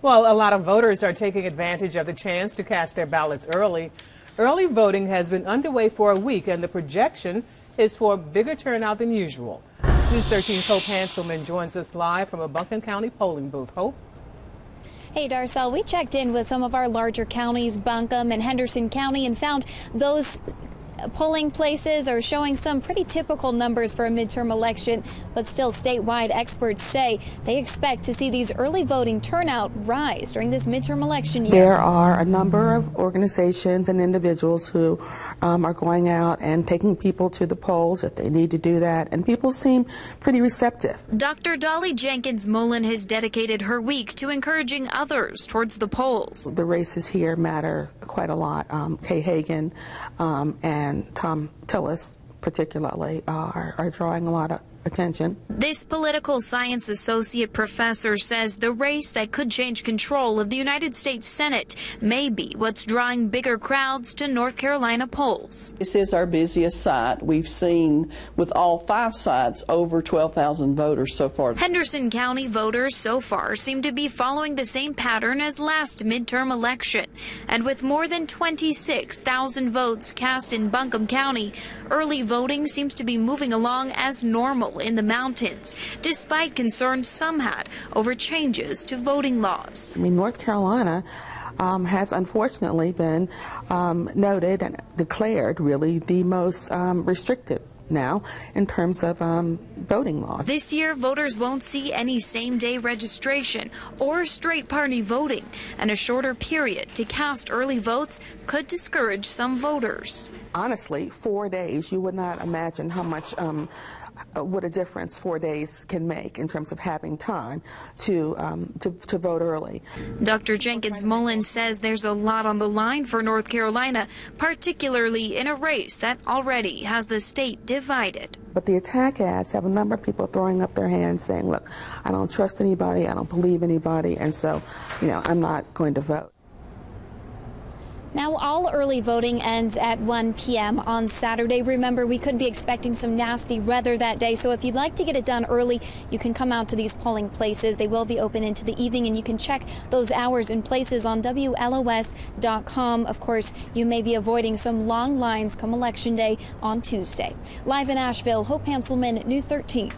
Well, a lot of voters are taking advantage of the chance to cast their ballots early. Early voting has been underway for a week, and the projection is for a bigger turnout than usual. News 13's Hope Hanselman joins us live from a Buncombe County polling booth. Hope? Hey, Darcel, we checked in with some of our larger counties, Buncombe and Henderson County, and found those polling places are showing some pretty typical numbers for a midterm election, but still statewide experts say they expect to see these early voting turnout rise during this midterm election year. There are a number of organizations and individuals who are going out and taking people to the polls if they need to do that, and people seem pretty receptive. Dr. Dolly Jenkins-Mullen has dedicated her week to encouraging others towards the polls. The races here matter quite a lot. Hagan and Thom Tillis particularly are drawing a lot of attention. This political science associate professor says the race that could change control of the United States Senate may be what's drawing bigger crowds to North Carolina polls. This is our busiest site. We've seen with all 5 sites over 12,000 voters so far. Henderson County voters so far seem to be following the same pattern as last midterm election. And with more than 26,000 votes cast in Buncombe County, early voting seems to be moving along as normal in the mountains, despite concerns some had over changes to voting laws. I mean, North Carolina has unfortunately been noted and declared really the most restrictive now in terms of voting laws. This year, voters won't see any same-day registration or straight party voting, and a shorter period to cast early votes could discourage some voters. Honestly, 4 days, you would not imagine how much what a difference 4 days can make in terms of having time to vote early. Dr. Jenkins-Mullen says there's a lot on the line for North Carolina, particularly in a race that already has the state divided. But the attack ads have a number of people throwing up their hands saying, look, I don't trust anybody, I don't believe anybody, and so, I'm not going to vote. Now, all early voting ends at 1 p.m. on Saturday. Remember, we could be expecting some nasty weather that day, so if you'd like to get it done early, you can come out to these polling places. They will be open into the evening, and you can check those hours and places on WLOS.com. Of course, you may be avoiding some long lines come Election Day on Tuesday. Live in Asheville, Hope Hanselman, News 13.